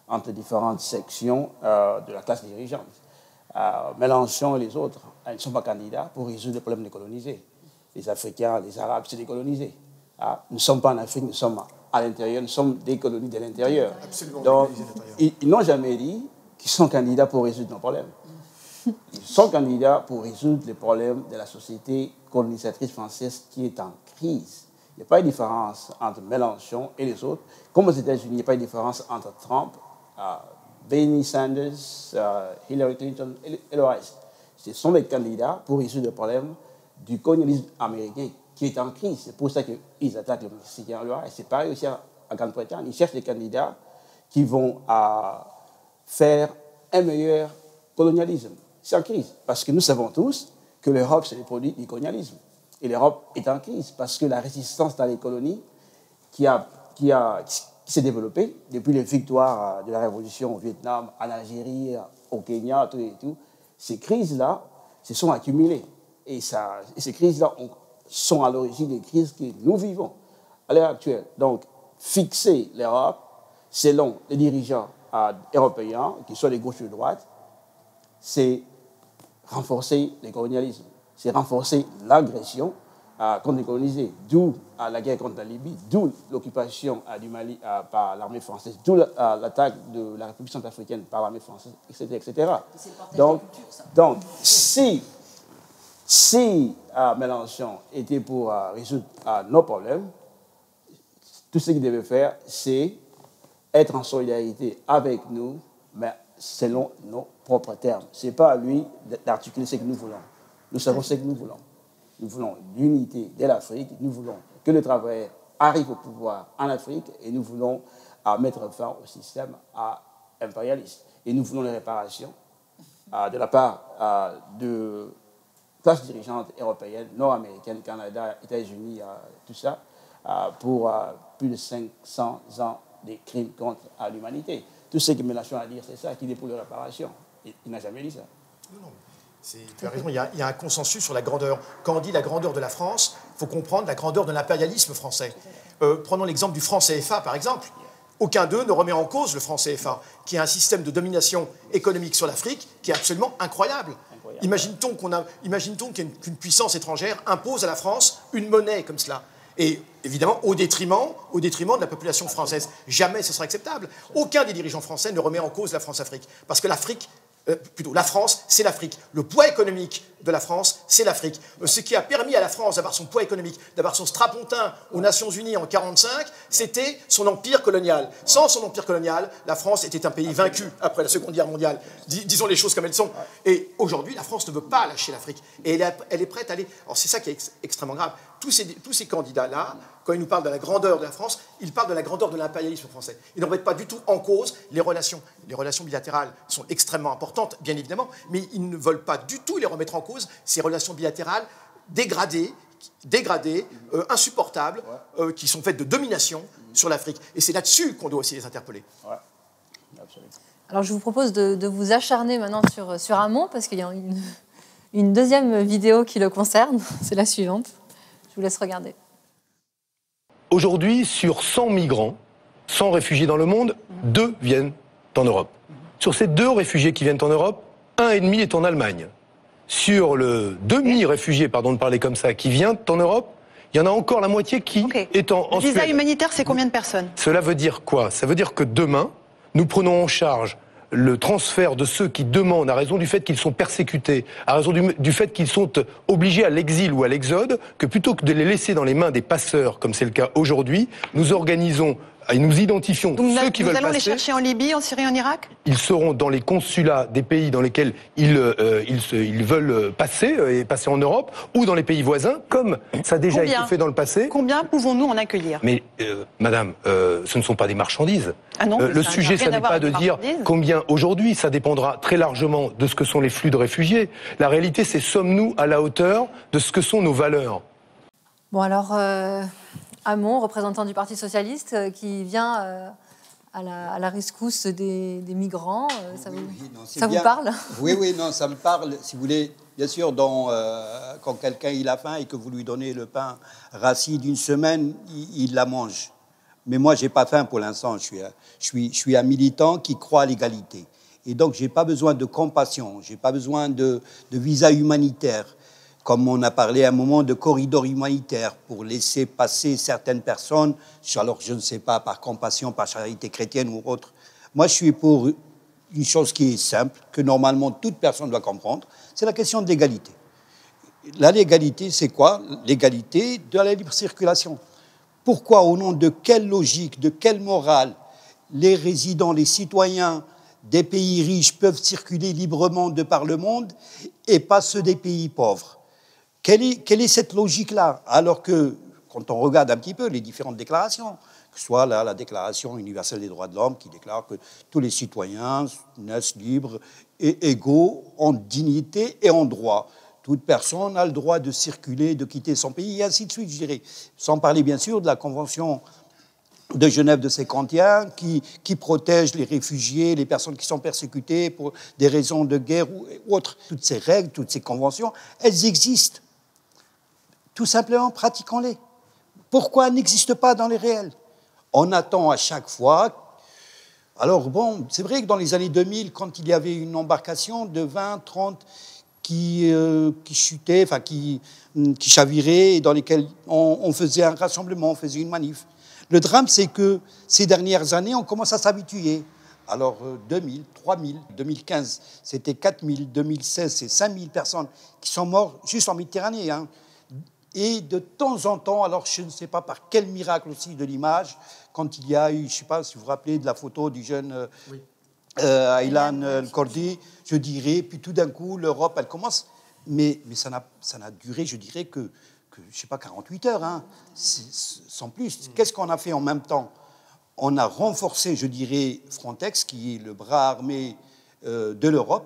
entre différentes sections de la classe dirigeante. Mélenchon et les autres, ils ne sont pas candidats pour résoudre les problèmes des colonisés. Les Africains, les Arabes, c'est des colonisés. Nous ne sommes pas en Afrique, nous sommes à l'intérieur, nous sommes des colonies de l'intérieur. Donc, ils n'ont jamais dit qu'ils sont candidats pour résoudre nos problèmes. Ils sont candidats pour résoudre les problèmes de la société colonisatrice française qui est en crise. Il n'y a pas de différence entre Mélenchon et les autres. Comme aux États-Unis, il n'y a pas de différence entre Trump, Bernie Sanders, Hillary Clinton et le reste. Ce sont des candidats pour résoudre les problèmes du colonialisme américain qui est en crise. C'est pour ça qu'ils attaquent le Mexicain et le reste. C'est pareil aussi à Grande-Bretagne. Ils cherchent des candidats qui vont faire un meilleur colonialisme. C'est en crise, parce que nous savons tous que l'Europe, c'est le produit du colonialisme. Et l'Europe est en crise, parce que la résistance dans les colonies qui s'est développée depuis les victoires de la Révolution au Vietnam, en Algérie, au Kenya, tout et tout, ces crises-là se sont accumulées. Et ces crises-là sont à l'origine des crises que nous vivons à l'heure actuelle. Donc, fixer l'Europe, selon les dirigeants européens, qu'ils soient de gauche ou de droite, c'est renforcer le colonialisme, c'est renforcer l'agression contre les colonisés, d'où la guerre contre la Libye, d'où l'occupation du Mali par l'armée française, d'où l'attaque de la République centrafricaine par l'armée française, etc. etc. Donc, si Mélenchon était pour résoudre nos problèmes, tout ce qu'il devait faire, c'est être en solidarité avec nous, mais selon nos propres termes. Ce n'est pas à lui d'articuler ce que nous voulons. Nous savons ce que nous voulons. Nous voulons l'unité de l'Afrique, nous voulons que le travail arrive au pouvoir en Afrique et nous voulons mettre fin au système impérialiste. Et nous voulons les réparations de la part de classes dirigeantes européennes, nord-américaines, Canada, États-Unis, tout ça, pour plus de 500 ans de crimes contre l'humanité. Tout ce que Mélenchon a dit, c'est ça, qu'il est pour les réparations. Il n'a jamais dit ça. Non. Tu as raison, il y a un consensus sur la grandeur. Quand on dit la grandeur de la France, il faut comprendre la grandeur de l'impérialisme français. Prenons l'exemple du franc CFA, par exemple. Aucun d'eux ne remet en cause le franc CFA, qui est un système de domination économique sur l'Afrique qui est absolument incroyable. Imagine-t-on qu'une puissance étrangère impose à la France une monnaie comme cela. Et évidemment, au détriment de la population française. Jamais ce sera acceptable. Aucun des dirigeants français ne remet en cause la France-Afrique. Parce que la France, c'est l'Afrique. Le poids économique de la France, c'est l'Afrique. Ce qui a permis à la France d'avoir son poids économique, d'avoir son strapontin aux Nations Unies en 1945, c'était son empire colonial. Sans son empire colonial, la France était un pays vaincu après la Seconde Guerre mondiale. Disons les choses comme elles sont. Et aujourd'hui, la France ne veut pas lâcher l'Afrique. Et elle est prête à aller... Alors c'est ça qui est extrêmement grave. Tous ces candidats-là, quand ils nous parlent de la grandeur de la France, ils parlent de la grandeur de l'impérialisme français. Ils n'en mettent pas du tout en cause les relations. Les relations bilatérales sont extrêmement importantes, bien évidemment, mais ils ne veulent pas du tout les remettre en cause, ces relations bilatérales dégradées, insupportables, qui sont faites de domination sur l'Afrique. Et c'est là-dessus qu'on doit aussi les interpeller. Ouais. Absolument. Alors je vous propose de vous acharner maintenant sur Hamon, parce qu'il y a une deuxième vidéo qui le concerne, c'est la suivante. Je vous laisse regarder. Aujourd'hui, sur 100 migrants, 100 réfugiés dans le monde, 2 viennent en Europe. Sur ces 2 réfugiés qui viennent en Europe, 1,5 est en Allemagne. Sur le demi-réfugié, pardon de parler comme ça, qui vient en Europe, il y en a encore la moitié qui est en Suède. Le visa humanitaire, c'est combien de personnes? Cela veut dire quoi? Ça veut dire que demain, nous prenons en charge le transfert de ceux qui demandent, à raison du fait qu'ils sont persécutés, à raison du fait qu'ils sont obligés à l'exil ou à l'exode, que plutôt que de les laisser dans les mains des passeurs, comme c'est le cas aujourd'hui, nous organisons et nous identifions donc ceux qui veulent passer. Nous allons les chercher en Libye, en Syrie, en Irak? Ils seront dans les consulats des pays dans lesquels ils veulent passer, et passer en Europe, ou dans les pays voisins, comme ça a déjà été fait dans le passé. Combien pouvons-nous en accueillir? Mais, madame, ce ne sont pas des marchandises. Ah non, le sujet, ça n'est pas de dire combien aujourd'hui, ça dépendra très largement de ce que sont les flux de réfugiés. La réalité, c'est sommes-nous à la hauteur de ce que sont nos valeurs? Bon, alors... Hamon, représentant du Parti socialiste, qui vient à la rescousse des migrants. Ça vous parle? Oui, non, ça me parle. Si vous voulez, bien sûr, quand quelqu'un il a faim et que vous lui donnez le pain rassis d'une semaine, il la mange. Mais moi, j'ai pas faim pour l'instant. Je suis un militant qui croit à l'égalité. Et donc, j'ai pas besoin de compassion. J'ai pas besoin de visa humanitaire. Comme on a parlé à un moment de corridor humanitaire pour laisser passer certaines personnes, alors je ne sais pas, par compassion, par charité chrétienne ou autre. Moi, je suis pour une chose qui est simple, que normalement toute personne doit comprendre, c'est la question de l'égalité. La légalité, c'est quoi? L'égalité de la libre circulation. Pourquoi, au nom de quelle logique, de quelle morale, les résidents, les citoyens des pays riches peuvent circuler librement de par le monde et pas ceux des pays pauvres? Quelle est cette logique-là? Alors que, quand on regarde un petit peu les différentes déclarations, que ce soit la Déclaration universelle des droits de l'homme qui déclare que tous les citoyens naissent libres et égaux en dignité et en droit. Toute personne a le droit de circuler, de quitter son pays, et ainsi de suite, je dirais. Sans parler, bien sûr, de la Convention de Genève de 51 qui protège les réfugiés, les personnes qui sont persécutées pour des raisons de guerre ou autres. Toutes ces règles, toutes ces conventions, elles existent. Tout simplement, pratiquons-les. Pourquoi elles n'existent pas dans les réels? On attend à chaque fois. Alors bon, c'est vrai que dans les années 2000, quand il y avait une embarcation de 20, 30 qui chutait, enfin qui chavirait, et dans lesquelles on faisait un rassemblement, on faisait une manif. Le drame, c'est que ces dernières années, on commence à s'habituer. Alors 2000, 3000, 2015, c'était 4000, 2016, c'est 5000 personnes qui sont mortes juste en Méditerranée. Hein. Et de temps en temps, alors je ne sais pas par quel miracle aussi de l'image, quand il y a eu, je ne sais pas si vous vous rappelez de la photo du jeune Aylan El-Kurdi, je dirais, puis tout d'un coup, l'Europe, elle commence, mais ça n'a duré, je dirais, que je ne sais pas, 48 heures, hein, sans plus. Qu'est-ce qu'on a fait en même temps? On a renforcé, je dirais, Frontex, qui est le bras armé de l'Europe,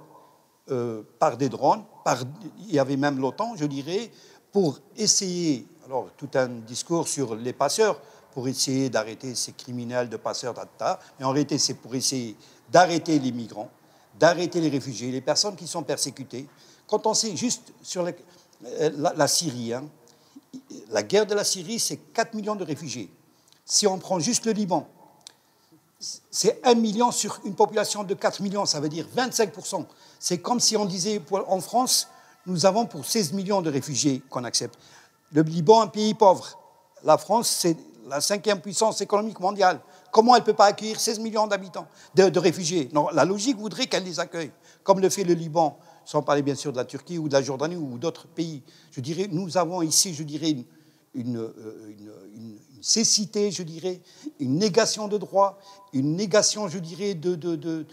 par des drones, il y avait même l'OTAN, je dirais, pour essayer, alors tout un discours sur les passeurs, pour essayer d'arrêter ces criminels de passeurs d'Atta, mais en réalité c'est pour essayer d'arrêter les migrants, d'arrêter les réfugiés, les personnes qui sont persécutées. Quand on sait juste sur la Syrie, hein, la guerre de la Syrie, c'est 4 millions de réfugiés. Si on prend juste le Liban, c'est 1 million sur une population de 4 millions, ça veut dire 25%. C'est comme si on disait, en France, nous avons pour 16 millions de réfugiés qu'on accepte. Le Liban, un pays pauvre. La France, c'est la 5e puissance économique mondiale. Comment elle ne peut pas accueillir 16 millions d'habitants, de réfugiés? Non, la logique voudrait qu'elle les accueille, comme le fait le Liban sans parler bien sûr de la Turquie ou de la Jordanie ou d'autres pays. Je dirais, nous avons ici, je dirais, une cécité, je dirais, une négation de droits, une négation, je dirais, de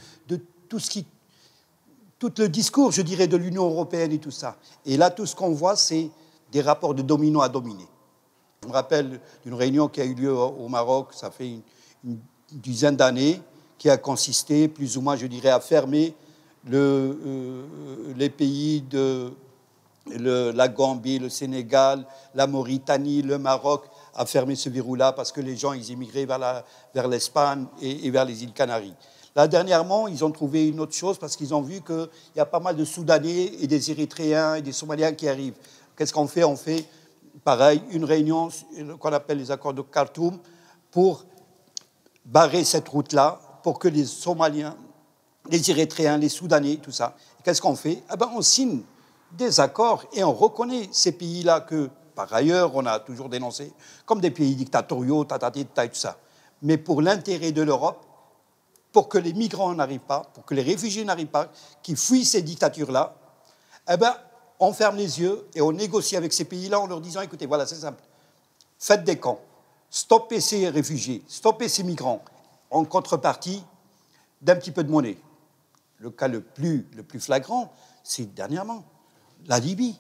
tout ce qui... tout le discours, je dirais, de l'Union européenne et tout ça. Et là, tout ce qu'on voit, c'est des rapports de domino à dominer. Je me rappelle d'une réunion qui a eu lieu au Maroc, ça fait une dizaine d'années, qui a consisté, plus ou moins, je dirais, à fermer les pays de la Gambie, le Sénégal, la Mauritanie, le Maroc, à fermer ce verrou-là parce que les gens, ils immigraient vers l'Espagne et vers les îles Canaries. Là, dernièrement, ils ont trouvé une autre chose parce qu'ils ont vu qu'il y a pas mal de Soudanais et des Érythréens et des Somaliens qui arrivent. Qu'est-ce qu'on fait? On fait, pareil, une réunion qu'on appelle les accords de Khartoum pour barrer cette route-là pour que les Somaliens, les Érythréens, les Soudanais, tout ça. Qu'est-ce qu'on fait? Eh ben, on signe des accords et on reconnaît ces pays-là que, par ailleurs, on a toujours dénoncé comme des pays dictatoriaux, tout ça. Mais pour l'intérêt de l'Europe, pour que les migrants n'arrivent pas, pour que les réfugiés n'arrivent pas, qui fuient ces dictatures-là, eh ben, on ferme les yeux et on négocie avec ces pays-là en leur disant, écoutez, voilà, c'est simple, faites des camps, stoppez ces réfugiés, stoppez ces migrants, en contrepartie d'un petit peu de monnaie. Le cas le plus flagrant, c'est dernièrement la Libye.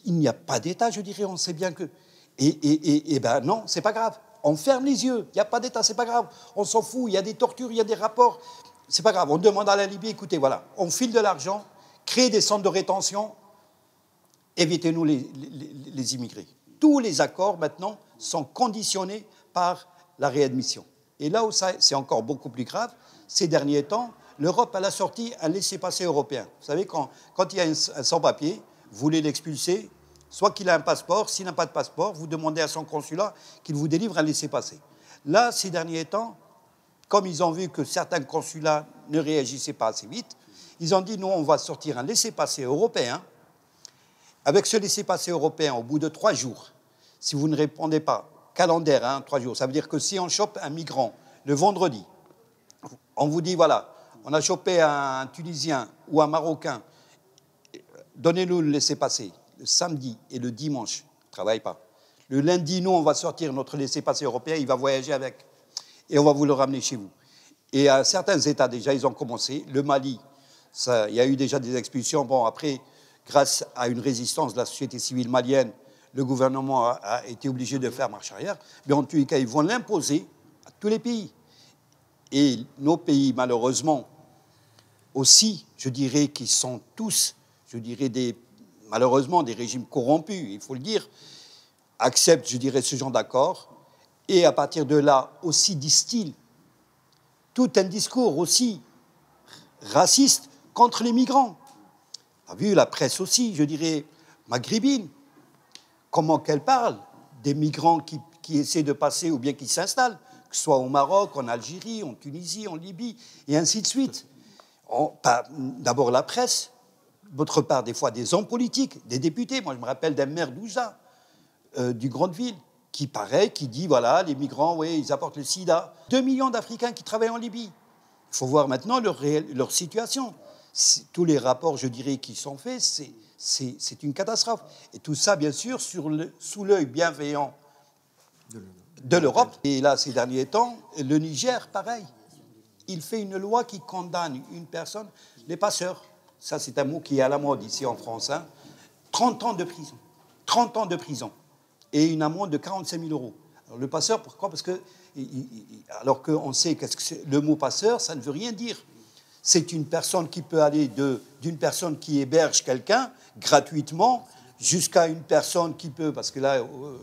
Il n'y a pas d'État, je dirais, on sait bien que... Et ben non, c'est pas grave. On ferme les yeux, il n'y a pas d'État, c'est pas grave. On s'en fout, il y a des tortures, il y a des rapports. C'est pas grave, on demande à la Libye, écoutez, voilà, on file de l'argent, créez des centres de rétention, évitez-nous les immigrés. Tous les accords, maintenant, sont conditionnés par la réadmission. Et là où c'est encore beaucoup plus grave, ces derniers temps, l'Europe, elle a sorti un laissez-passer européen. Vous savez, quand il y a un sans-papier, vous voulez l'expulser, soit qu'il a un passeport, s'il n'a pas de passeport, vous demandez à son consulat qu'il vous délivre un laissez-passer. Là, ces derniers temps, comme ils ont vu que certains consulats ne réagissaient pas assez vite, ils ont dit, nous, on va sortir un laissez-passer européen. Avec ce laissez-passer européen, au bout de 3 jours, si vous ne répondez pas, calendaire, 3 jours, ça veut dire que si on chope un migrant le vendredi, on vous dit, voilà, on a chopé un Tunisien ou un Marocain, donnez-nous le laissez-passer. Le samedi et le dimanche, ne travaille pas. Le lundi, nous, on va sortir notre laissez-passer européen, il va voyager avec. Et on va vous le ramener chez vous. Et à certains États, déjà, ils ont commencé. Le Mali, il y a eu déjà des expulsions. Bon, après, grâce à une résistance de la société civile malienne, le gouvernement a été obligé de faire marche arrière. Mais en tous les cas, ils vont l'imposer à tous les pays. Et nos pays, malheureusement, aussi, je dirais, qui sont tous, je dirais, malheureusement, des régimes corrompus, il faut le dire, acceptent, je dirais, ce genre d'accord, et à partir de là, aussi distillent tout un discours aussi raciste contre les migrants. On a vu la presse aussi, je dirais, maghrébine, comment qu'elle parle des migrants qui essaient de passer ou bien qui s'installent, que ce soit au Maroc, en Algérie, en Tunisie, en Libye, et ainsi de suite. D'abord la presse, d'autre part, des fois, des hommes politiques, des députés. Moi, je me rappelle d'un maire d'Ouza, du Grande-Ville, qui dit, voilà, les migrants, oui, ils apportent le sida. 2 millions d'Africains qui travaillent en Libye. Il faut voir maintenant leur situation. Tous les rapports, je dirais, qui sont faits, c'est une catastrophe. Et tout ça, bien sûr, sous l'œil bienveillant de l'Europe. Et là, ces derniers temps, le Niger, pareil. Il fait une loi qui condamne une personne, les passeurs. Ça, c'est un mot qui est à la mode ici en France. 30 ans de prison. 30 ans de prison. Et une amende de 45 000 €. Alors, le passeur, pourquoi? Parce que, alors qu'on sait que le mot passeur, ça ne veut rien dire. C'est une personne qui peut aller d'une personne qui héberge quelqu'un gratuitement jusqu'à une personne qui peut, parce que là,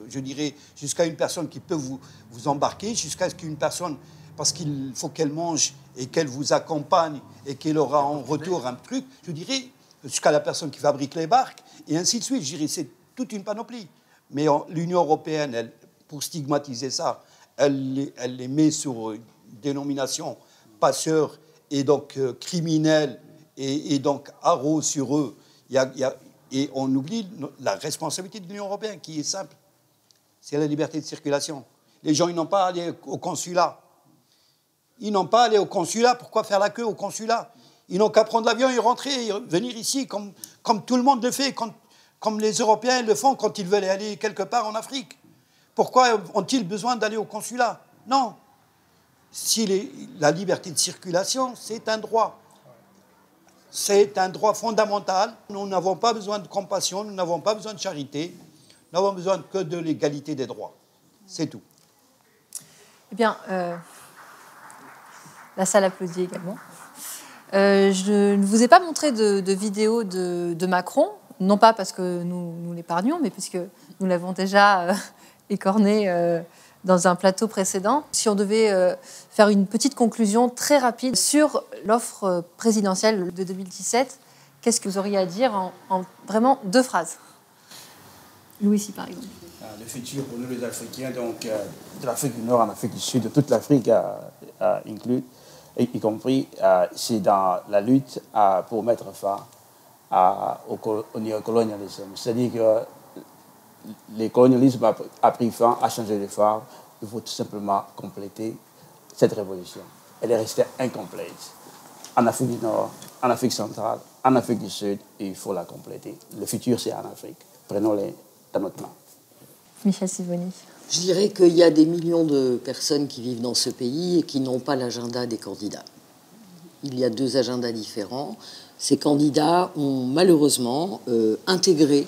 je dirais, jusqu'à une personne qui peut vous embarquer, jusqu'à ce qu'une personne, parce qu'il faut qu'elle mange et qu'elle vous accompagne et qu'elle aura en retour un truc, je dirais, jusqu'à la personne qui fabrique les barques, et ainsi de suite. Je dirais, c'est toute une panoplie. Mais l'Union européenne, elle, pour stigmatiser ça, elle les met sur une dénomination passeurs et donc criminels et donc arrose sur eux. Et on oublie la responsabilité de l'Union européenne, qui est simple. C'est la liberté de circulation. Les gens, ils n'ont pas à aller au consulat. Ils n'ont pas à aller au consulat. Pourquoi faire la queue au consulat? Ils n'ont qu'à prendre l'avion et rentrer, et venir ici comme tout le monde le fait, comme les Européens le font quand ils veulent aller quelque part en Afrique. Pourquoi ont-ils besoin d'aller au consulat? Non. Si la liberté de circulation, c'est un droit. C'est un droit fondamental. Nous n'avons pas besoin de compassion, nous n'avons pas besoin de charité, nous n'avons besoin que de l'égalité des droits. C'est tout. Eh bien, la salle applaudit également. Je ne vous ai pas montré de vidéo de Macron, non pas parce que nous l'épargnions, mais puisque nous l'avons déjà écorné dans un plateau précédent. Si on devait faire une petite conclusion très rapide sur l'offre présidentielle de 2017, qu'est-ce que vous auriez à dire en vraiment 2 phrases? Louis, ici, par exemple. Le futur pour nous les Africains, donc de l'Afrique du Nord en Afrique du Sud, de toute l'Afrique inclus, y compris, c'est dans la lutte pour mettre fin au néocolonialisme. C'est-à-dire que le colonialisme a pris fin, a changé de forme. Il faut tout simplement compléter cette révolution. Elle est restée incomplète. En Afrique du Nord, en Afrique centrale, en Afrique du Sud, et il faut la compléter. Le futur, c'est en Afrique. Prenons-les dans notre main. Michel Sivoni. Je dirais qu'il y a des millions de personnes qui vivent dans ce pays et qui n'ont pas l'agenda des candidats. Il y a 2 agendas différents. Ces candidats ont malheureusement intégré,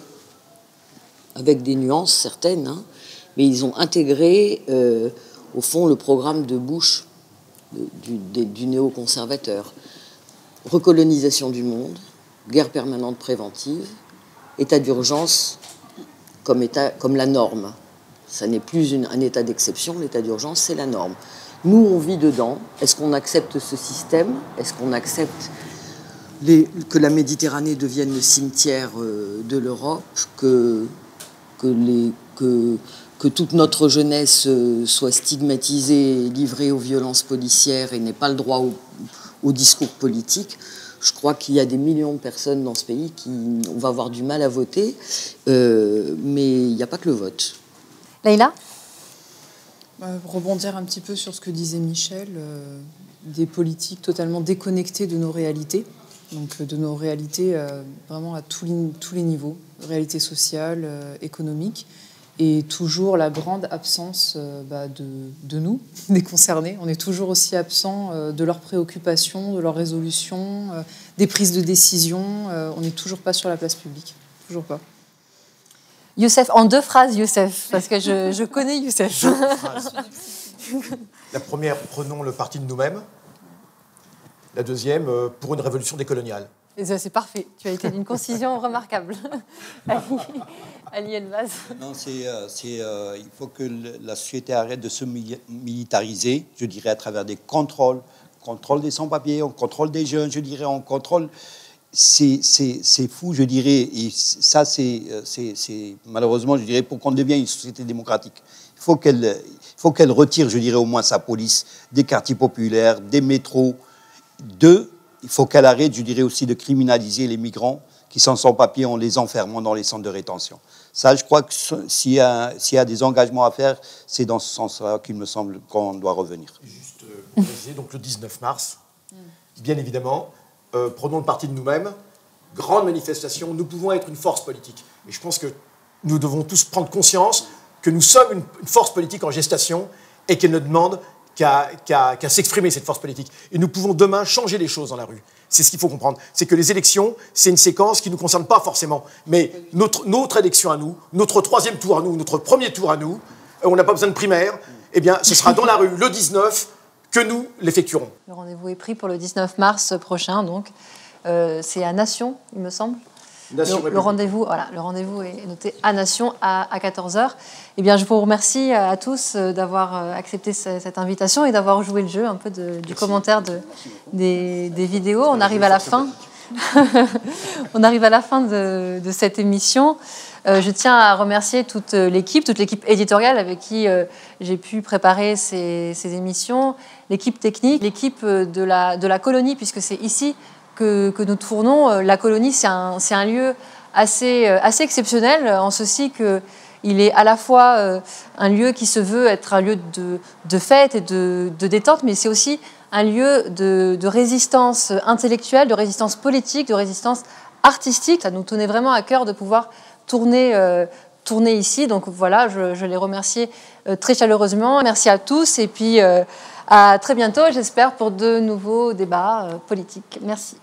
avec des nuances certaines, hein, mais ils ont intégré, au fond, le programme de Bush, du néoconservateur. Recolonisation du monde, guerre permanente préventive, état d'urgence comme la norme. Ça n'est plus un état d'exception, l'état d'urgence, c'est la norme. Nous, on vit dedans. Est-ce qu'on accepte ce système? Est-ce qu'on accepte que la Méditerranée devienne le cimetière de l'Europe, que toute notre jeunesse soit stigmatisée, livrée aux violences policières et n'ait pas le droit au discours politique? Je crois qu'il y a des millions de personnes dans ce pays qui vont avoir du mal à voter, mais il n'y a pas que le vote. Leïla? Rebondir un petit peu sur ce que disait Michel, des politiques totalement déconnectées de nos réalités, donc de nos réalités vraiment à tous les niveaux, réalité sociale, économique, et toujours la grande absence de nous, des concernés. On est toujours aussi absents de leurs préoccupations, de leurs résolutions, des prises de décision. On n'est toujours pas sur la place publique, toujours pas. Youssef, en 2 phrases, Youssef, parce que je connais Youssef. 2 phrases. La première, prenons le parti de nous-mêmes. La deuxième, pour une révolution décoloniale. C'est parfait, tu as été d'une concision remarquable. Ali Elbaz. Non, il faut que la société arrête de se militariser, je dirais, à travers des contrôles des sans-papiers, on contrôle des jeunes, je dirais, on contrôle... C'est fou, je dirais, et ça, c'est malheureusement, je dirais, pour qu'on devienne une société démocratique. Il faut qu'elle retire, je dirais, au moins sa police des quartiers populaires, des métros. Il faut qu'elle arrête, je dirais, aussi de criminaliser les migrants qui sont sans papier en les enfermant dans les centres de rétention. Ça, je crois que s'il y a des engagements à faire, c'est dans ce sens-là qu'il me semble qu'on doit revenir. Juste pour préciser, donc le 19 mars, bien évidemment, prenons le parti de nous-mêmes, grande manifestation, nous pouvons être une force politique. Et je pense que nous devons tous prendre conscience que nous sommes une force politique en gestation et qu'elle ne demande qu'à s'exprimer, cette force politique. Et nous pouvons demain changer les choses dans la rue. C'est ce qu'il faut comprendre. C'est que les élections, c'est une séquence qui ne nous concerne pas forcément. Mais notre élection à nous, notre 3e tour à nous, notre 1er tour à nous, on n'a pas besoin de primaire, eh bien, ce sera dans la rue le 19 que nous l'effectuerons. Le rendez-vous est pris pour le 19 mars prochain, donc. C'est à Nation, il me semble. Le rendez-vous est noté à Nation à 14h. Eh bien, je vous remercie à tous d'avoir accepté cette invitation et d'avoir joué le jeu un peu du commentaire des vidéos. On arrive à la fin. On arrive à la fin de cette émission. Je tiens à remercier toute l'équipe éditoriale avec qui j'ai pu préparer ces émissions, l'équipe technique, l'équipe de la colonie, puisque c'est ici que nous tournons. La colonie, c'est un lieu assez exceptionnel, en ceci qu'il est à la fois un lieu qui se veut être un lieu de fête et de détente, mais c'est aussi un lieu de résistance intellectuelle, de résistance politique, de résistance artistique. Ça nous tenait vraiment à cœur de pouvoir tourner ici. Donc voilà, je les remercie très chaleureusement. Merci à tous et puis à très bientôt, j'espère, pour de nouveaux débats politiques. Merci.